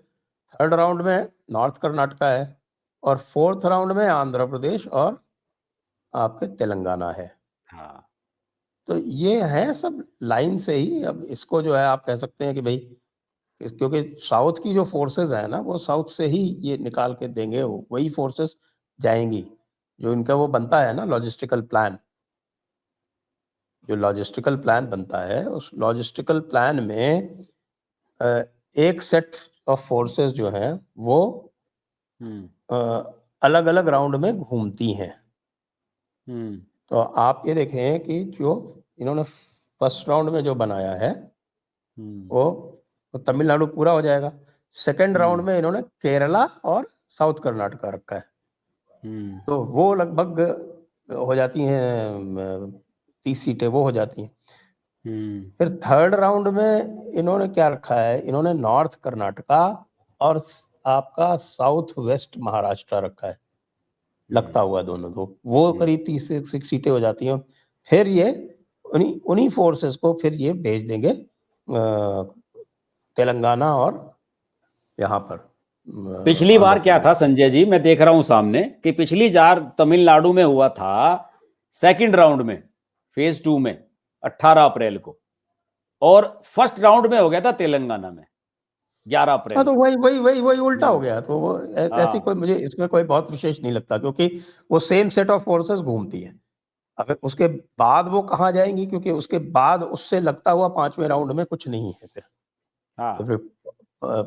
थर्ड राउंड में नॉर्थ कर्नाटका है, और फोर्थ राउंड में आंध्र प्रदेश और आपके तेलंगाना है। हाँ, तो ये है सब लाइन से ही। अब इसको जो है आप कह सकते हैं कि भाई, क्योंकि साउथ की जो फोर्सेस है ना, वो साउथ से ही ये निकाल के देंगे, वही फोर्सेस जाएंगी। जो इनका वो बनता है ना लॉजिस्टिकल प्लान, जो लॉजिस्टिकल प्लान बनता है, उस लॉजिस्टिकल प्लान में एक सेट ऑफ फोर्सेस जो हैं वो अलग अलग राउंड में घूमती हैं। तो आप ये देखें कि जो इन्होंने फर्स्ट राउंड में जो बनाया है वो तो तमिलनाडु पूरा हो जाएगा। सेकंड राउंड में इन्होंने केरला और साउथ कर्नाटका रखा है, तो वो लगभग हो जाती हैं 30 सीटें वो हो जाती हैं। फिर थर्ड राउंड में इन्होंने क्या रखा है, इन्होंने नॉर्थ कर्नाटका और आपका साउथ वेस्ट महाराष्ट्र रखा है, लगता हुआ दोनों, तो वो करीब 30 सीटें हो जाती हैं। फिर ये उन्हीं फोर्सेस को फिर ये भेज देंगे तेलंगाना और यहाँ पर। पिछली बार क्या था संजय जी, मैं देख रहा हूं सामने कि पिछली बार तमिलनाडु में हुआ था सेकंड राउंड में, फेज 2 में 18 अप्रैल को, और फर्स्ट राउंड में हो गया था तेलंगाना में 11 अप्रैल। हाँ, तो वही उल्टा हो गया। तो वो ऐसी कोई मुझे इसमें कोई बहुत विशेष नहीं लगता, क्योंकि वो सेम सेट ऑफ फोर्सेस घूमती है। अगर उसके बाद वो कहाँ जाएंगी, क्योंकि उसके बाद उससे लगता हुआ 5वें राउंड में कुछ नहीं है फिर। तो फिर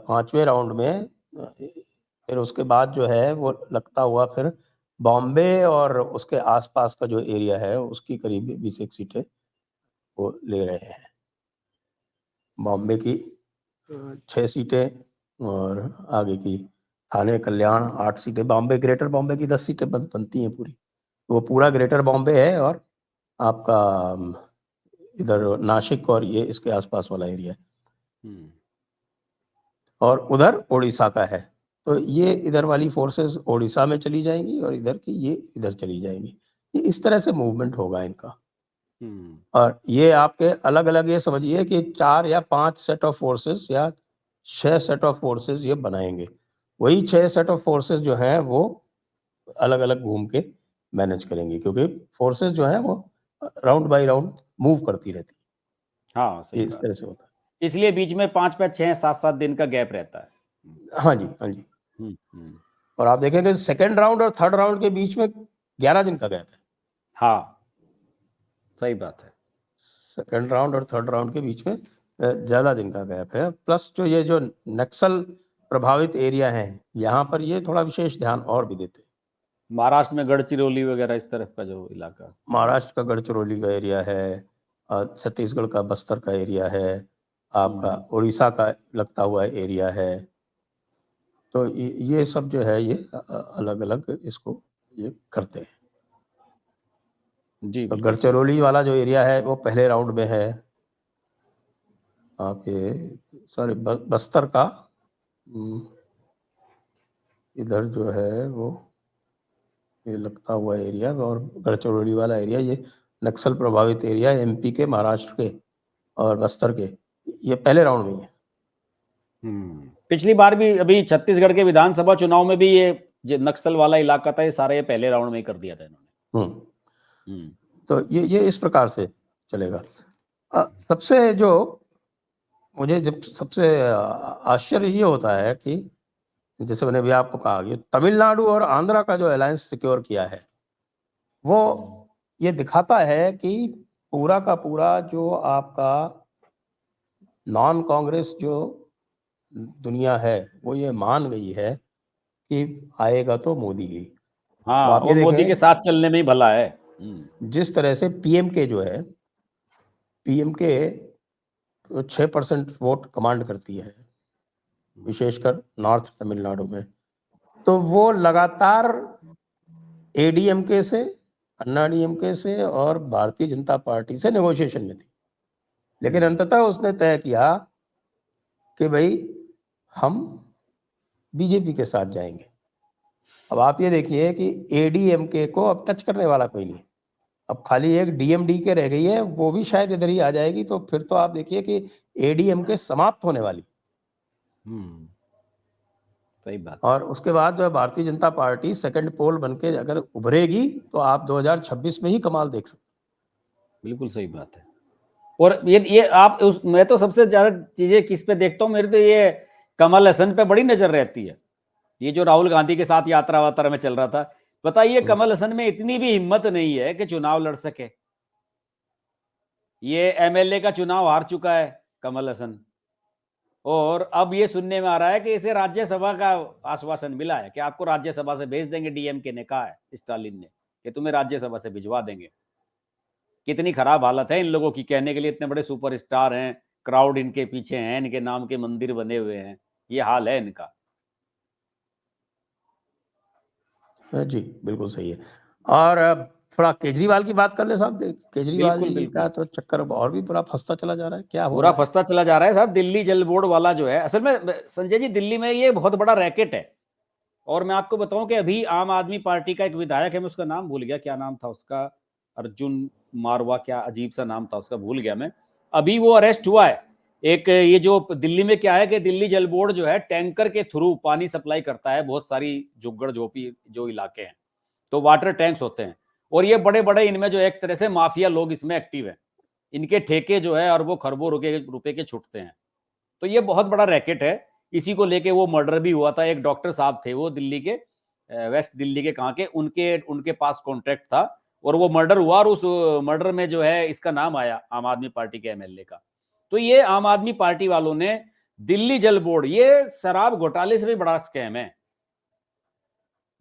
5वें राउंड में फिर उसके बाद जो है वो लगता हुआ फिर बॉम्बे और उसके आसपास का जो एरिया है उसकी करीब 20 सीटें वो ले रहे हैं। बॉम्बे की 6 सीटें और आगे की थाने कल्याण 8 सीटें। बॉम्बे, ग्रेटर बॉम्बे की 10 सीटें बनती हैं पूरी। वो पूरा ग्रेटर बॉम्बे है, और आपका इधर नासिक और ये इसके आसपास वाला एरिया है, और उधर उड़ीसा का है। तो ये इधर वाली फोर्सेस उड़ीसा में चली जाएंगी और इधर की ये इधर चली जाएंगी। ये इस तरह से मूवमेंट होगा इनका। और ये आपके अलग अलग, ये समझिए कि 4 या 5 सेट ऑफ फोर्सेस या 6 सेट ऑफ फोर्सेस ये बनाएंगे। वही 6 सेट ऑफ फोर्सेस जो हैं वो अलग अलग घूम के मैनेज करेंगे, क्योंकि फोर्सेस जो हैं वो राउंड बाय राउंड मूव करती रहती है। हाँ, सही इस तरह से होता है, इसलिए बीच में 5-5, 6, 7-7 दिन का गैप रहता है। हाँ जी, हाँ जी। और आप देखेंगे सेकंड राउंड और थर्ड राउंड के बीच में 11 दिन का गैप है। हाँ, सही बात है। सेकंड राउंड और थर्ड राउंड के बीच में ज्यादा दिन का गैप है। प्लस जो ये जो नक्सल प्रभावित एरिया है, यहाँ पर ये थोड़ा विशेष ध्यान और भी देते हैं। महाराष्ट्र में गढ़चिरौली वगैरह इस तरफ का जो इलाका, महाराष्ट्र का गढ़चिरौली का एरिया है, छत्तीसगढ़ का बस्तर का एरिया है, आपका उड़ीसा का लगता हुआ एरिया है। तो ये सब जो है ये अलग अलग इसको ये करते हैं जी। तो गढ़चिरौली वाला जो एरिया है वो पहले राउंड में है। आप ये सॉरी बस्तर का इधर जो है वो ये लगता हुआ एरिया, और गढ़चिरौली वाला एरिया ये नक्सल प्रभावित एरिया एमपी के, महाराष्ट्र के और बस्तर के, ये पहले राउंड में है। पिछली बार भी अभी छत्तीसगढ़ के विधानसभा चुनाव में भी ये जो नक्सल वाला इलाका था, ये सारे पहले राउंड में ही कर दिया था इन्होंने। तो ये इस प्रकार से चलेगा। सबसे जो मुझे जब सबसे आश्चर्य ये होता है कि जैसे मैंने भी आपको कहा कि तमिलनाडु और आंध्रा का जो अलायंस सिक्योर किया है, वो ये दिखाता है कि पूरा का पूरा जो आपका नॉन कांग्रेस जो दुनिया है वो ये मान गई है कि आएगा तो मोदी ही। हाँ, आप वो ये मोदी के देखें साथ चलने में ही भला है। जिस तरह से पीएमके जो है, पीएमके 6% वोट कमांड करती है, विशेषकर नॉर्थ तमिलनाडु में। तो वो लगातार एडीएमके से, अन्ना डीएमके से और भारतीय जनता पार्टी से नेगोशिएशन में थी, लेकिन अंततः उसने तय किया कि भाई हम बीजेपी के साथ जाएंगे। अब आप ये देखिए कि एडीएमके को अब टच करने वाला कोई नहीं, अब खाली एक डीएमडीके रह गई है, वो भी शायद इधर ही आ जाएगी। तो फिर तो आप देखिए कि एडीएमके समाप्त होने वाली। सही बात। और उसके बाद जो है भारतीय जनता पार्टी सेकंड पोल बनके अगर उभरेगी तो आप 2026 में ही कमाल देख सकते। बिल्कुल सही बात है। और ये आप मैं तो सबसे ज्यादा चीजें किस पे देखता हूँ, मेरे तो ये कमल हसन पे बड़ी नजर रहती है। ये जो राहुल गांधी के साथ यात्रा वात्रा में चल रहा था, बताइए कमल हसन में इतनी भी हिम्मत नहीं है कि चुनाव लड़ सके। ये एमएलए का चुनाव हार चुका है कमल हसन, और अब ये सुनने में आ रहा है कि इसे राज्यसभा का आश्वासन मिला है कि आपको राज्यसभा से भेज देंगे। डीएमके ने कहा है, स्टालिन ने, कि तुम्हें राज्यसभा से भिजवा देंगे। कितनी खराब हालत है इन लोगों की, कहने के लिए इतने बड़े सुपरस्टार हैं, क्राउड इनके पीछे हैं, इनके नाम के मंदिर बने हुए हैं, ये हाल है इनका। जी बिल्कुल सही है। और थोड़ा केजरीवाल की बात कर ले साहब। केजरीवाल बिल्कुल, जी का बिल्कुल। तो चक्कर और भी पूरा फंसता चला जा रहा है, क्या हो पूरा रहा है? फंसता चला जा रहा है साहब। दिल्ली जल बोर्ड वाला जो है, असल में संजय जी, दिल्ली में ये बहुत बड़ा रैकेट है। और मैं आपको बताऊं कि अभी आम आदमी पार्टी का एक विधायक है, मैं उसका नाम भूल गया, क्या नाम था उसका, अर्जुन मारवा, क्या अजीब सा नाम था उसका, भूल गया मैं। अभी वो अरेस्ट हुआ है। एक ये जो दिल्ली में क्या है कि दिल्ली जल बोर्ड जो है टैंकर के थ्रू पानी सप्लाई करता है बहुत सारी झुग्गड़ झोपड़ी जो इलाके हैं, तो वाटर टैंक्स होते हैं। और ये बड़े बड़े इनमें जो एक तरह से माफिया लोग इसमें एक्टिव है, इनके ठेके जो है और वो खरबों रुपए के छुटते हैं। तो ये बहुत बड़ा रैकेट है। इसी को लेके वो मर्डर भी हुआ था। एक डॉक्टर साहब थे वो दिल्ली के, वेस्ट दिल्ली के कहाँ के, उनके उनके पास कॉन्ट्रैक्ट था और वो मर्डर हुआ, और उस मर्डर में जो है इसका नाम आया आम आदमी पार्टी के एमएलए का। तो ये आम आदमी पार्टी वालों ने दिल्ली जल बोर्ड, ये शराब घोटाले से भी बड़ा स्कैम है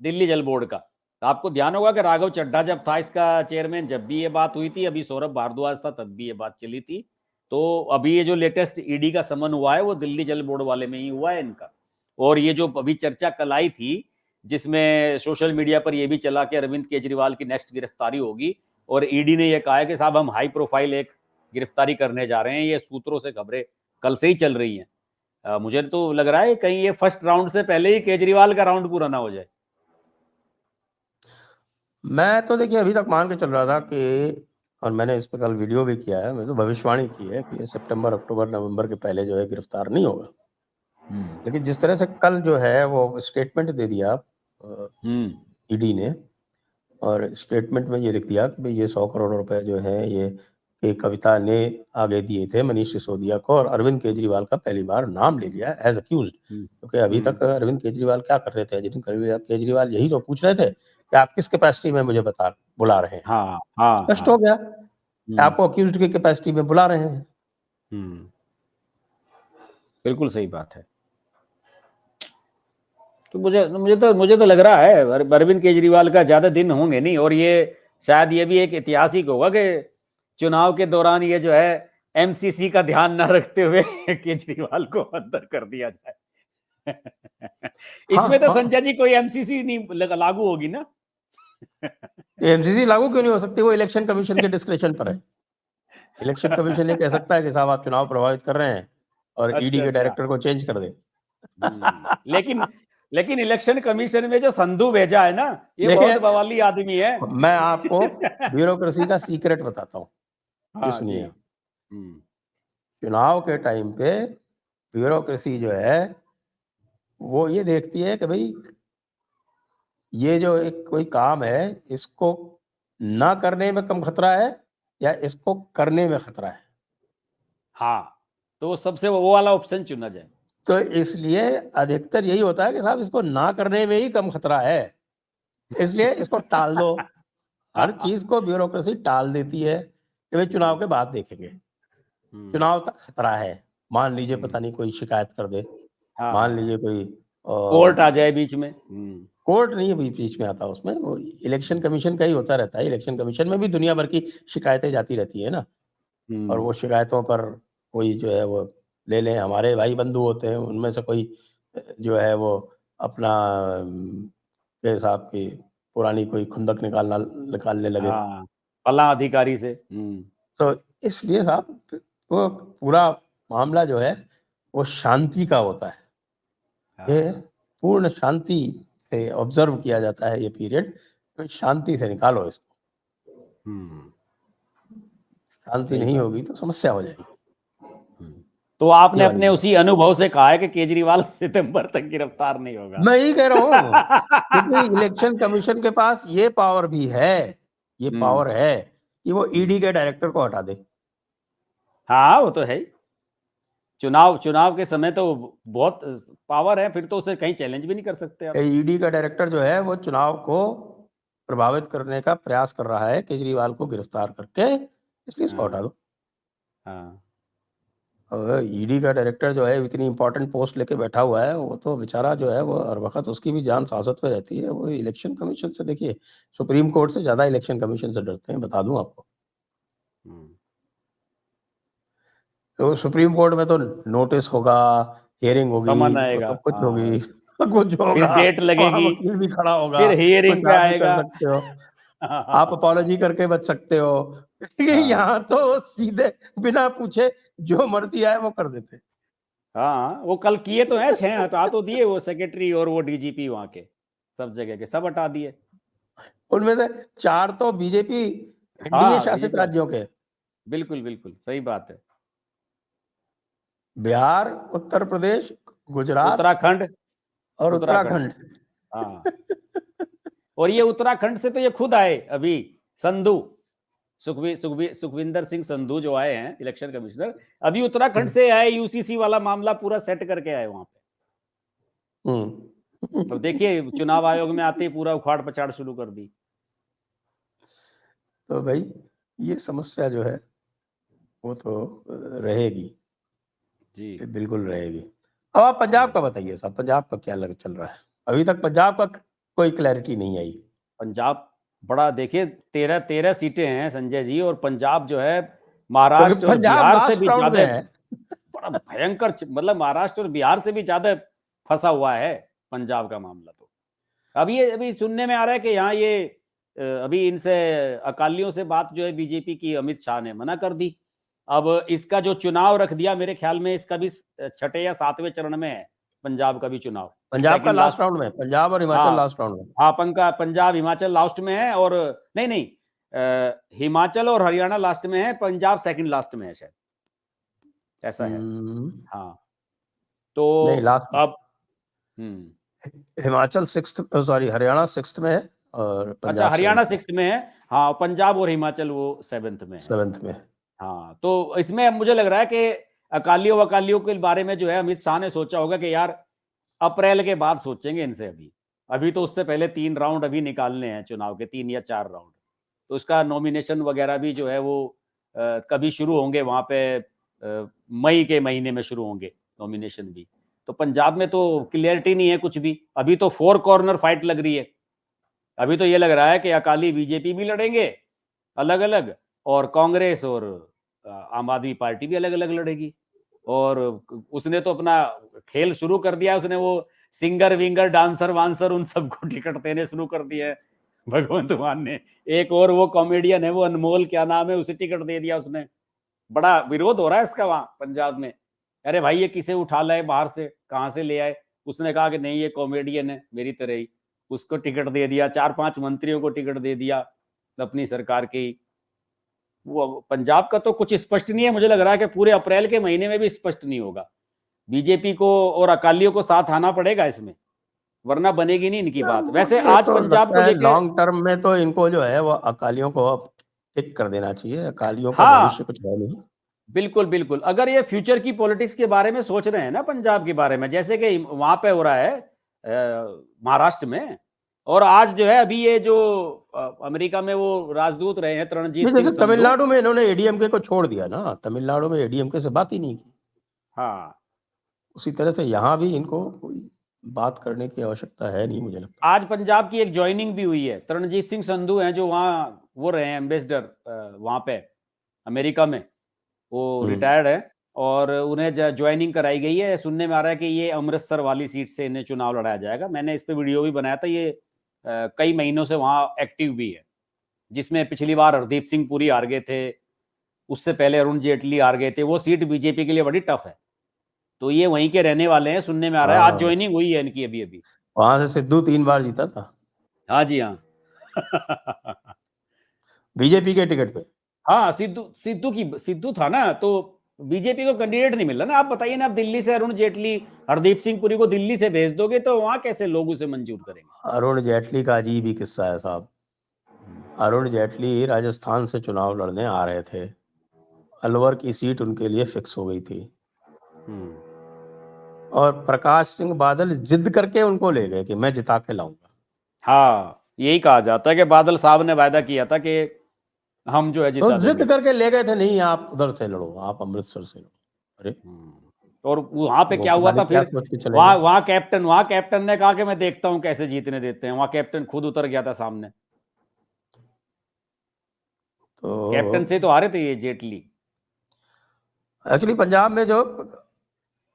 दिल्ली जल बोर्ड का। तो आपको ध्यान होगा कि राघव चड्ढा जब था इसका चेयरमैन, जब भी ये बात हुई थी, अभी सौरभ भारद्वाज था तब भी ये बात चली थी। तो अभी ये जो लेटेस्ट ईडी का समन हुआ है वो दिल्ली जल बोर्ड वाले में ही हुआ है इनका। और ये जो अभी चर्चा कल आई थी, जिसमें सोशल मीडिया पर यह भी चला कि अरविंद केजरीवाल की नेक्स्ट गिरफ्तारी होगी, और ईडी ने यह कहा है कि साहब हम हाई प्रोफाइल एक गिरफ्तारी करने जा रहे हैं। ये सूत्रों से खबरें कल से ही चल रही हैं। मुझे तो लग रहा है कहीं ये फर्स्ट राउंड से पहले ही केजरीवाल का राउंड पूरा ना हो जाए। मैं तो देखिए अभी तक मान के चल रहा था कि, और मैंने इस पर कल वीडियो भी किया है, मैं तो भविष्यवाणी की है कि सितंबर, अक्टूबर, नवंबर के पहले जो है गिरफ्तार नहीं होगा। लेकिन जिस तरह से कल जो है वो स्टेटमेंट दे दिया ईडी ने, और स्टेटमेंट में ये लिख दिया कि भाई ये 100 करोड़ रुपए जो है ये कविता ने आगे दिए थे मनीष सिसोदिया को, और अरविंद केजरीवाल का पहली बार नाम ले लिया एज अक्यूज्ड। क्योंकि अभी तक अरविंद केजरीवाल क्या कर रहे थे, अरविंद केजरीवाल यही तो पूछ रहे थे कि आप किस कैपेसिटी में मुझे बुला रहे हैं। हाँ, हाँ, स्पष्ट हो गया, आपको अक्यूज्ड की कैपेसिटी में बुला रहे हैं। बिल्कुल सही बात है। तो मुझे तो लग रहा है अरविंद केजरीवाल का ज्यादा दिन होंगे नहीं, और ये शायद ये भी एक ऐतिहासिक होगा कि चुनाव के दौरान ये जो है एमसीसी का ध्यान न रखते हुए केजरीवाल को अंदर कर दिया जाए। इसमें तो संजय जी कोई एमसीसी नहीं लागू होगी ना? एमसीसी लागू क्यों नहीं हो सकती? वो इलेक्शन कमीशन के डिस्क्रिप्शन पर है। इलेक्शन कमीशन ये कह सकता है कि साहब आप चुनाव प्रभावित कर रहे हैं और ईडी के डायरेक्टर को चेंज कर दे। लेकिन इलेक्शन कमीशन में जो संधू भेजा है ना, ये बहुत बवाली आदमी है। मैं आपको ब्यूरोक्रेसी का सीक्रेट बताता हूँ, हाँ, सुनिए। चुनाव के टाइम पे ब्यूरोक्रेसी जो है वो ये देखती है कि भाई ये जो एक कोई काम है इसको ना करने में कम खतरा है या इसको करने में खतरा है। हाँ, तो सबसे वो वाला ऑप्शन चुना जाए। तो इसलिए अधिकतर यही होता है कि साहब इसको ना करने में ही कम खतरा है, इसलिए इसको टाल दो। हर चीज को ब्यूरोक्रेसी टाल देती है कि भाई चुनाव के बाद देखेंगे, चुनाव तक खतरा है, मान लीजिए पता नहीं कोई शिकायत कर दे, हाँ, मान लीजिए कोई कोर्ट आ जाए बीच में। कोर्ट नहीं बीच में आता, उसमें वो इलेक्शन कमीशन का ही होता रहता है। इलेक्शन कमीशन में भी दुनिया भर की शिकायतें जाती रहती है ना, और वो शिकायतों पर कोई जो है वो ले लें, हमारे भाई बंधु होते हैं, उनमें से कोई जो है वो अपना के साहब की पुरानी कोई खुंदक निकालने लगे। हाँ, फला अधिकारी से। तो इसलिए साहब वो पूरा मामला जो है वो शांति का होता है। ये पूर्ण शांति से ऑब्जर्व किया जाता है ये पीरियड, तो शांति से निकालो इसको। शांति नहीं होगी तो समस्या हो जाएगी। तो आपने अपने उसी अनुभव से कहा है कि केजरीवाल सितंबर तक गिरफ्तार नहीं होगा। मैं यही कह रहा हूँ क्योंकि इलेक्शन कमीशन के पास ये पावर भी है, ये पावर है कि वो ईडी के डायरेक्टर को हटा दे। हाँ, वो तो है ही। चुनाव के समय तो बहुत पावर है, फिर तो उसे कहीं चैलेंज भी नहीं कर सकते आप। ईडी का डायरेक्टर जो है वो चुनाव को प्रभावित करने का प्रयास कर रहा है केजरीवाल को गिरफ्तार करके, इसलिए इसको हटा दो। हाँ, ईडी का डायरेक्टर जो है इतनी इंपॉर्टेंट पोस्ट लेके बैठा हुआ है, वो तो बेचारा जो है वो हर वक्त उसकी भी जान सांसत में रहती है। वो इलेक्शन कमीशन से, देखिए सुप्रीम कोर्ट से ज्यादा इलेक्शन कमीशन से डरते हैं, बता दूं आपको। तो सुप्रीम कोर्ट में तो नोटिस होगा, हियरिंग होगी, समन आएगा, सब कुछ होगी, कुछ होगा, फिर डेट लगेगी, वकील भी खड़ा होगा, फिर हियरिंग पे आएगा, कर सकते हो, आप अपॉलॉजी करके बच सकते हो। यहाँ तो सीधे बिना पूछे जो मर्जी आए वो कर देते। हाँ, वो कल किए तो हैं, 6 हटा तो दिए, वो सेक्रेटरी और वो डीजीपी वहां के सब जगह के सब हटा दिए। उनमें से 4 तो बीजेपी एनडीए शासित राज्यों के। बिल्कुल बिल्कुल सही बात है। बिहार, उत्तर प्रदेश, गुजरात, उत्तराखंड और उत्तराखंड। हाँ और ये उत्तराखंड से तो ये खुद आए अभी, संधू सुखविंदर सिंह संधू जो आए हैं इलेक्शन कमिश्नर, अभी उत्तराखंड से आए, यूसीसी वाला मामला पूरा सेट करके आए वहां पे। तो देखिए चुनाव आयोग में आते ही पूरा उखाड़ पछाड़ शुरू कर दी। तो भाई ये समस्या जो है वो तो रहेगी जी, बिल्कुल रहेगी। अब आप पंजाब का बताइए साहब, पंजाब का क्या चल रहा है? अभी तक पंजाब का कोई क्लैरिटी नहीं आई। पंजाब बड़ा, देखिए 13 सीटें हैं संजय जी, और पंजाब जो है महाराष्ट्र और बिहार से भी ज्यादा बड़ा भयंकर, मतलब महाराष्ट्र और बिहार से भी ज्यादा फंसा हुआ है पंजाब का मामला। तो अभी सुनने में आ रहा है कि यहाँ ये अभी इनसे अकालियों से बात जो है बीजेपी की अमित शाह ने मना कर दी। अब इसका जो चुनाव रख दिया, मेरे ख्याल में इसका भी 6ठे या 7वें चरण में है पंजाब का भी चुनाव। पंजाब का लास्ट राउंड में, पंजाब और हिमाचल लास्ट राउंड में। हाँ, पंजाब हिमाचल लास्ट में है, और नहीं हिमाचल और हरियाणा लास्ट में है, पंजाब सेकंड लास्ट में है शायद, ऐसा है। हाँ, तो अब Himachal 6th, sorry Haryana 6th में है, और अच्छा हरियाणा 6th में है। हाँ, पंजाब और हिमाचल वो 7th में है। 7th में। हाँ, तो इसमें मुझे लग रहा है कि अकालियों के बारे में जो है अमित शाह ने सोचा होगा कि यार अप्रैल के बाद सोचेंगे इनसे, अभी तो उससे पहले 3 राउंड अभी निकालने हैं चुनाव के, 3 या 4 राउंड। तो उसका नॉमिनेशन वगैरह भी जो है वो कभी शुरू होंगे वहां पे, मई के महीने में शुरू होंगे नॉमिनेशन भी। तो पंजाब में तो क्लियरिटी नहीं है कुछ भी, अभी तो 4 कॉर्नर फाइट लग रही है। अभी तो ये लग रहा है कि अकाली बीजेपी भी लड़ेंगे अलग अलग, और कांग्रेस और आम आदमी पार्टी भी अलग अलग लड़ेगी। और उसने तो अपना खेल शुरू कर दिया, उसने वो सिंगर विंगर डांसर वांसर उन सबको टिकट देने शुरू कर दिया है भगवंत मान ने। एक और वो कॉमेडियन है वो अनमोल, क्या नाम है, उसे टिकट दे दिया उसने। बड़ा विरोध हो रहा है इसका वहां पंजाब में। अरे भाई ये किसे उठा लाए बाहर से, कहां से ले आए? उसने कहा कि नहीं ये कॉमेडियन है मेरी तरह ही, उसको टिकट दे दिया। 4-5 मंत्रियों को टिकट दे दिया अपनी सरकार की। वो पंजाब का तो कुछ स्पष्ट नहीं है, मुझे लग रहा है कि पूरे अप्रैल के महीने में भी स्पष्ट नहीं होगा। बीजेपी को और अकालियों को साथ आना पड़ेगा इसमें, वरना बनेगी नहीं इनकी बात। वैसे आज तो पंजाब को लेकर लॉन्ग टर्म में तो इनको जो है वो अकालियों को किक कर देना चाहिए, अकालियों का भविष्य कुछ है नहीं। बिल्कुल बिल्कुल, अगर ये फ्यूचर की पॉलिटिक्स के बारे में सोच रहे हैं ना पंजाब के बारे में, जैसे कि वहां पे हो रहा है महाराष्ट्र में, और आज जो है अभी ये जो अमेरिका में वो राजदूत रहे हैं रणजीत सिंह, जैसे तमिलनाडु में इन्होंने एडीएमके को छोड़ दिया ना, तमिलनाडु में एडीएमके से बात ही नहीं की। हाँ, उसी तरह से यहाँ भी इनको कोई बात करने की आवश्यकता है नहीं, मुझे लगता है। आज पंजाब की एक ज्वाइनिंग भी हुई है। तरणजीत सिंह संधू हैं जो वहाँ वो रहे हैं एम्बेसडर वहाँ पे अमेरिका में, वो रिटायर्ड है और उन्हें ज्वाइनिंग कराई गई है। सुनने में आ रहा है कि ये अमृतसर वाली सीट से इन्हें चुनाव लड़ाया जाएगा। मैंने इस पे वीडियो भी बनाया था। ये कई महीनों से वहाँ एक्टिव भी है, जिसमें पिछली बार हरदीप सिंह पुरी हार गए थे, उससे पहले अरुण जेटली हार गए थे। वो सीट बीजेपी के लिए बड़ी टफ है, तो ये वहीं के रहने वाले हैं, सुनने में आ रहा है। आज हाँ, ज्वाइनिंग हुई है इनकी अभी अभी। वहां से सिद्धू 3 बार जीता था हाँ जी, हाँ। बीजेपी के टिकट पे। हाँ, सिद्धू था ना, तो बीजेपी को कैंडिडेट नहीं मिल रहा ना। आप बताइए ना, आप दिल्ली से अरुण जेटली, हरदीप सिंह पुरी को दिल्ली से भेज दोगे तो वहां कैसे लोग उसे मंजूर करेंगे? अरुण जेटली का अजीब ही किस्सा है साहब। अरुण जेटली राजस्थान से चुनाव लड़ने आ रहे थे, अलवर की सीट उनके लिए फिक्स हो गई थी और प्रकाश सिंह बादल जिद करके उनको ले गए कि मैं जिता के लाऊंगा। हाँ, यही कहा जाता है कि बादल साहब ने वायदा किया था कि हम जो है तो जिता जिद देंगे। करके ले गए थे, नहीं आप उधर से लड़ो, आप अमृतसर से लड़ो। अरे और वहां पे वो क्या पता हुआ नहीं था क्या फिर? सोच के चले वहां गए। वहां कैप्टन ने कहा कि मैं देखता हूं कैसे जीतने देते हैं। वहां कैप्टन खुद उतर गया था सामने। कैप्टन से तो तो हारे थे ये जेटली। एक्चुअली पंजाब में जो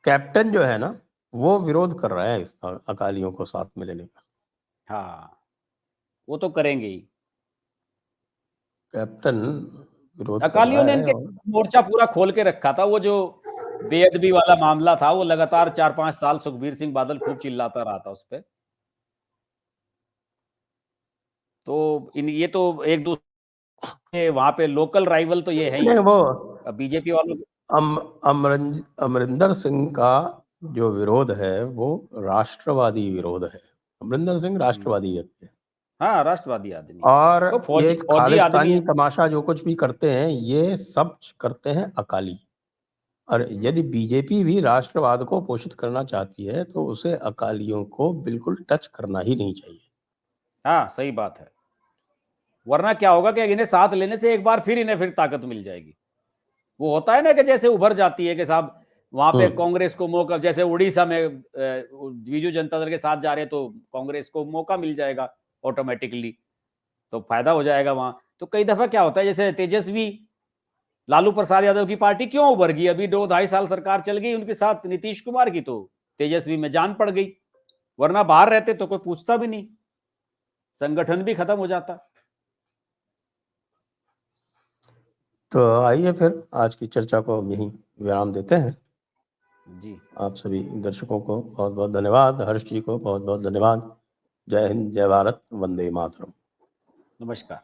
कैप्टन जो है ना, वो विरोध कर रहा है इस अकालियों को साथ में लेने का। हाँ, वो तो करेंगे ही। कैप्टन विरोध कर रहा अकालियों ने है इनके और मोर्चा पूरा खोल के रखा था। वो जो बेअदबी वाला मामला था, वो लगातार 4-5 साल सुखबीर सिंह बादल खूब चिल्लाता रहा था उस पे। तो ये तो एक दूसरे वहां पे लोकल राइवल तो ये है ही। नहीं, वो बीजेपी वालों अमरिंदर सिंह का जो विरोध है वो राष्ट्रवादी विरोध है। अमरिंदर सिंह राष्ट्रवादी व्यक्ति है हाँ, राष्ट्रवादी आदमी है। और वो ये फौजी आदमी खालिस्तानी है। तमाशा जो कुछ भी करते हैं ये सब करते हैं अकाली। और यदि बीजेपी भी राष्ट्रवाद को पोषित करना चाहती है तो उसे अकालियों को बिल्कुल टच करना ही नहीं चाहिए। हाँ, सही बात है। वरना क्या होगा कि इन्हें साथ लेने से एक बार फिर इन्हें फिर ताकत मिल जाएगी। वो होता है ना कि जैसे उभर जाती है कि साहब वहां पे कांग्रेस को मौका, जैसे उड़ीसा में बीजू जनता दल के साथ जा रहे हैं तो कांग्रेस को मौका मिल जाएगा ऑटोमेटिकली, तो फायदा हो जाएगा वहां। तो कई दफा क्या होता है, जैसे तेजस्वी लालू प्रसाद यादव की पार्टी क्यों उभर गई? अभी 2-2.5 साल सरकार चल गई उनके साथ नीतीश कुमार की, तो तेजस्वी में जान पड़ गई। वरना बाहर रहते तो कोई पूछता भी नहीं, संगठन भी खत्म हो जाता। तो आइए फिर आज की चर्चा को हम यहीं विराम देते हैं। जी, आप सभी दर्शकों को बहुत बहुत धन्यवाद, हर्ष जी को बहुत बहुत धन्यवाद। जय हिंद, जय भारत, वंदे मातरम। नमस्कार।